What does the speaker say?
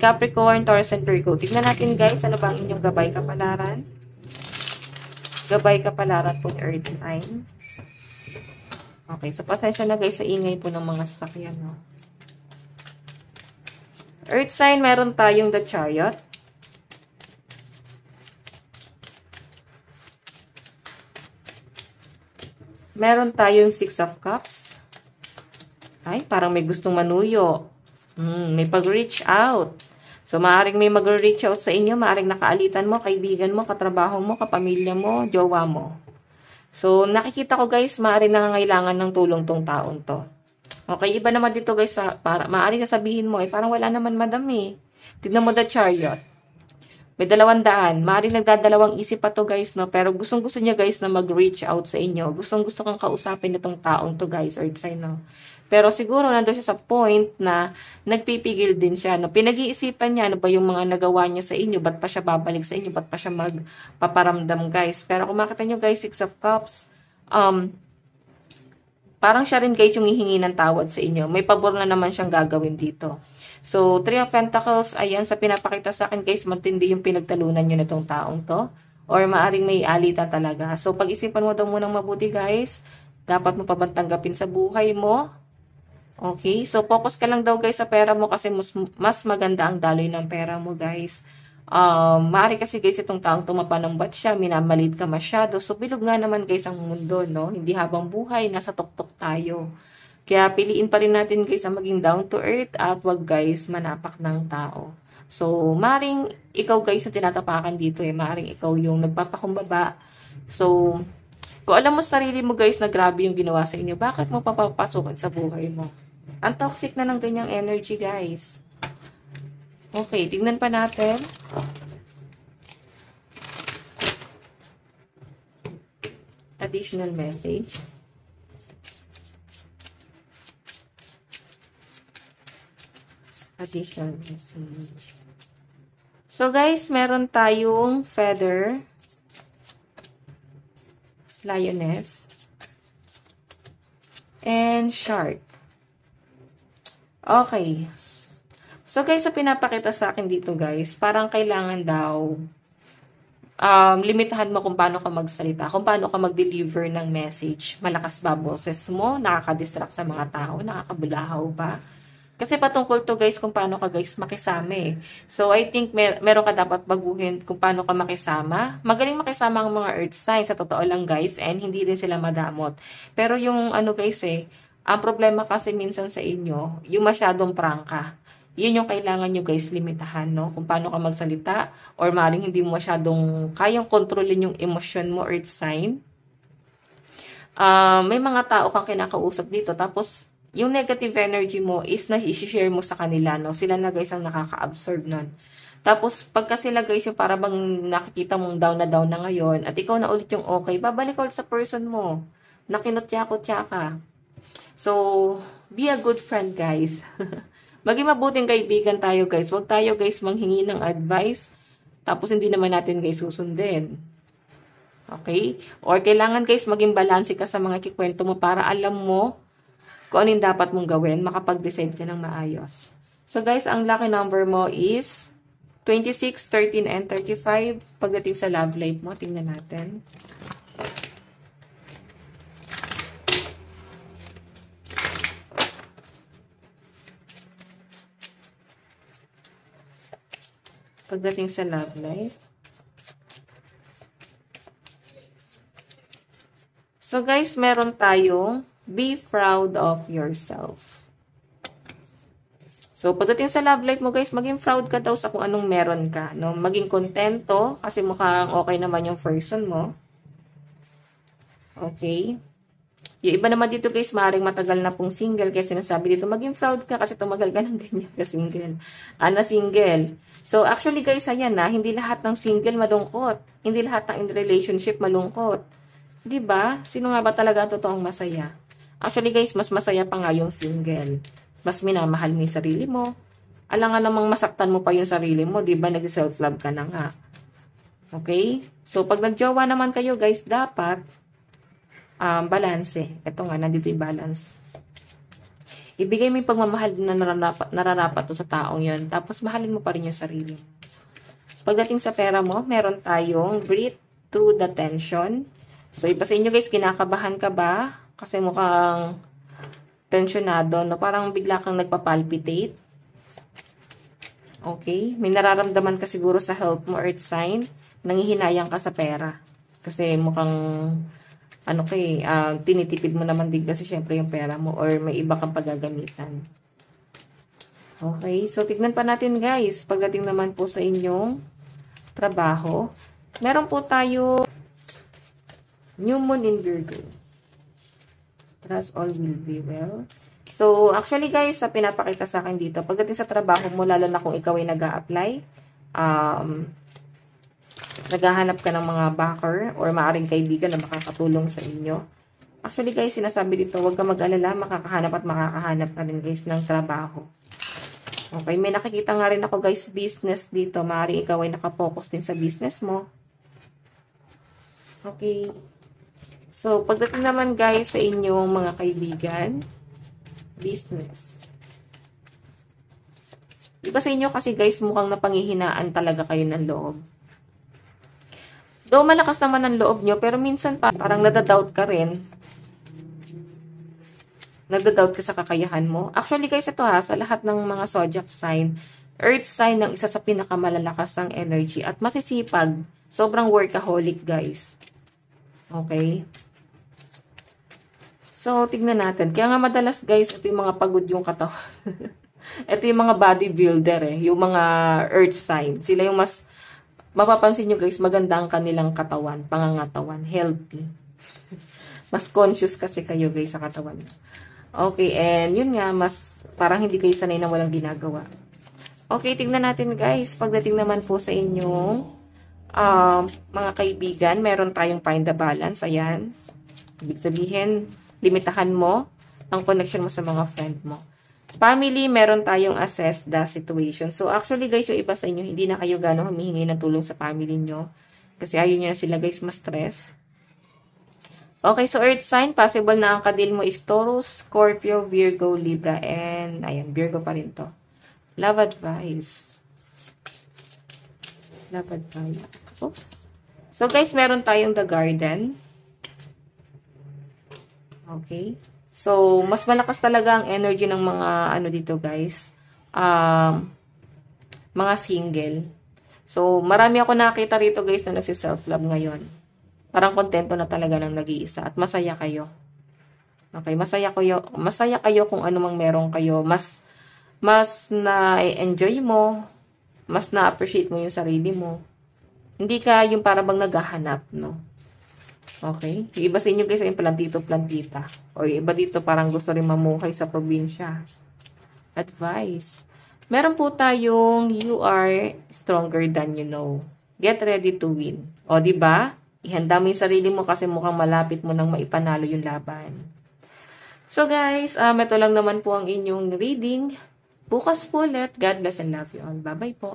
Capricorn, Taurus, and Virgo. Tignan natin guys, ano bang inyong gabay kapalaran? Gabay kapalaran po ni Earth sign. Okay, so pasensya na guys sa ingay po ng mga sasakyan. No? Earth sign, meron tayong the Chariot. Meron tayong Six of Cups. Ay, parang may gustong manuyo. May pag-reach out. So, maaaring may mag-reach out sa inyo. Maaaring nakaalitan mo, kaibigan mo, katrabaho mo, kapamilya mo, jowa mo. So, nakikita ko guys, maaaring nangangailangan ng tulong tong taon to. Okay, iba naman dito guys, maaaring sasabihin mo, parang wala naman madam eh. Tignan mo the Chariot. May 200. Maaaring nagdadalawang isip pa to guys, no? Pero gustong-gusto niya guys na mag-reach out sa inyo. Gustong-gusto kang kausapin itong taong to guys, Earth sign, no? Pero siguro nandun siya sa point na nagpipigil din siya. No? Pinag-iisipan niya ano ba yung mga nagawa niya sa inyo. Ba't pa siya babalik sa inyo? Ba't pa siya magpaparamdam guys? Pero kung makita niyo guys, Six of Cups, parang siya rin guys yung hihingi ng tawad sa inyo. May pabor na naman siyang gagawin dito. So, Three of Pentacles, ayan, sa pinapakita sa akin guys, matindi yung pinagtalunan nyo nitong taong to. Or maaring may alitan talaga. So, pag-isipan mo daw munang mabuti guys. Dapat mo pa bang tanggapin sa buhay mo? Okay, so focus ka lang daw guys sa pera mo kasi mas maganda ang daloy ng pera mo guys. Maaari kasi guys itong taong tumapanambat siya, minamalit ka masyado. So bilog nga naman guys ang mundo, no? Hindi habang buhay, nasa tuktok tayo. Kaya piliin pa rin natin guys ang maging down to earth at wag guys manapak ng tao. So maaring ikaw guys yung tinatapakan dito maaring ikaw yung nagpapakumbaba. So kung alam mo sa sarili mo guys na grabe yung ginawa sa inyo, bakit mo papapasukin sa buhay mo? Ang toxic na ng ganyang energy, guys. Okay, tignan pa natin. Additional message. Additional message. So, guys, meron tayong feather, lioness, and shark. Okay. So, guys, sa pinapakita sa akin dito, guys, parang kailangan daw limitahan mo kung paano ka magsalita, kung paano ka mag-deliver ng message. Malakas ba boses mo? Nakaka-distract sa mga tao? Nakakabulahaw ba? Kasi patungkol to, guys, kung paano ka, guys, makisama. So, I think meron ka dapat baguhin kung paano ka makisama. Magaling makisama ang mga earth signs, sa totoo lang, guys, and hindi din sila madamot. Pero yung, guys, ang problema kasi minsan sa inyo, yung masyadong prangka. Yun yung kailangan nyo guys limitahan, no? Kung paano ka magsalita or maaaring hindi mo masyadong kayang kontrolin yung emosyon mo, earth sign. May mga tao kang kinakausap dito tapos yung negative energy mo is na-share mo sa kanila, no? Sila na guys ang nakaka-absorb nun. Tapos pagka sila guys yung para bang nakikita mong down na ngayon at ikaw na ulit yung okay, babalik ulit sa person mo. Nakinutya-kutya ka. So, be a good friend, guys. Maging mabuting kaibigan tayo, guys. Huwag tayo, guys, manghingi ng advice. Tapos, hindi naman natin, guys, susundin. Okay? Or, kailangan, guys, maging balanse ka sa mga kikwento mo para alam mo kung ano yung dapat mong gawin. Makapag-decide ka ng maayos. So, guys, ang lucky number mo is 26, 13, and 35. Pagdating sa love life mo, tingnan natin. Pagdating sa love life. So guys, meron tayong be proud of yourself. So pagdating sa love life mo guys, maging proud ka daw sa kung anong meron ka, no? Maging kontento kasi mukhang okay naman yung person mo. Okay? Yung iba naman dito guys, maaaring matagal na pong single kaya sinasabi dito, maging proud ka kasi tumagal ka ng ganyan ka single. Na single. So actually guys, ayan na, hindi lahat ng single malungkot. Hindi lahat ng in relationship malungkot. Diba? Sino nga ba talaga ang totoong masaya? Actually guys, mas masaya pa nga yung single. Mas minamahal mo yung sarili mo. Alam nga namang masaktan mo pa yung sarili mo, diba? Nag-self-love ka na nga. Okay? So pag nagjowa naman kayo guys, dapat balance. Ito nga, nandito yung balance. Ibigay mo yung pagmamahal na nararapat to sa taong yon. Tapos, mahalin mo pa rin yung sarili mo. Pagdating sa pera mo, meron tayong breathe through the tension. So, iba sa inyo guys, kinakabahan ka ba? Kasi mukhang tensionado, no? Parang bigla kang nagpapalpitate. Okay? May nararamdaman ka siguro sa health mo, earth sign. Nangihinayang ka sa pera. Kasi mukhang, tinitipid mo naman din kasi syempre yung pera mo or may iba kang paggagamitan. Okay? So, tignan pa natin guys. Pagdating naman po sa inyong trabaho, meron po tayo New Moon in Virgo. Trust all will be well. So, actually guys, sa pinapakita sa akin dito, pagdating sa trabaho mo, lalo na kung ikaw ay nag-a-apply, naghahanap ka ng mga backer or maaring kaibigan na makakatulong sa inyo. Actually guys, sinasabi dito, huwag ka mag-alala, makakahanap at makakahanap ka rin guys ng trabaho. Okay, may nakikita nga rin ako guys, business dito. Maaring ikaw ay nakapokus din sa business mo. Okay. So, pagdating naman guys sa inyong mga kaibigan, business. Iba sa inyo kasi guys, mukhang napanghihinaan talaga kayo ng loob. Though malakas naman ang loob nyo, pero minsan parang nadadoubt ka rin. Nadadoubt ka sa kakayahan mo. Actually guys, ito sa lahat ng mga zodiac sign, earth sign ng isa sa pinakamalalakas ng energy at masisipag. Sobrang workaholic guys. Okay? So, tignan natin. Kaya nga madalas guys, ito yung mga pagod yung katawan. Ito yung mga bodybuilder yung mga earth sign. Sila yung mas, mapapansin nyo guys, maganda ang kanilang katawan, pangangatawan, healthy. Mas conscious kasi kayo guys sa katawan. Okay, and yun nga, mas parang hindi kayo sanay na walang ginagawa. Okay, tignan natin guys. Pagdating naman po sa inyong mga kaibigan, meron tayong find the balance. Ayan. Ibig sabihin, limitahan mo ang connection mo sa mga friend mo. Family, meron tayong assess the situation. So, actually guys, yung iba sa inyo, hindi na kayo gano'ng humihingi ng tulong sa family nyo. Kasi ayaw nyo na sila guys ma-stress. Okay, so earth sign, possible na ang kadil mo is Taurus, Scorpio, Virgo, Libra, and ayan, Virgo pa rin to. Love advice. Love advice. Oops. So guys, meron tayong the garden. Okay. So, mas malakas talaga ang energy ng mga dito guys. Mga single. So, marami ako nakita rito guys na nagsi-self-love ngayon. Parang kontento na talaga ng nag-iisa at masaya kayo. Okay, masaya kayo kung ano mang meron kayo. Mas na-enjoy mo, mas na-appreciate mo yung sarili mo. Hindi ka yung para bang naghahanap, no? Okay? Yung iba sa inyo guys ay plantito-plantita. O yung iba dito parang gusto rin mamuhay sa probinsya. Advice. Meron po tayong you are stronger than you know. Get ready to win. O, diba? Ihanda mo yung sarili mo kasi mukhang malapit mo nang maipanalo yung laban. So guys, ito lang naman po ang inyong reading. Bukas po ulit. God bless and love you all. Bye-bye po.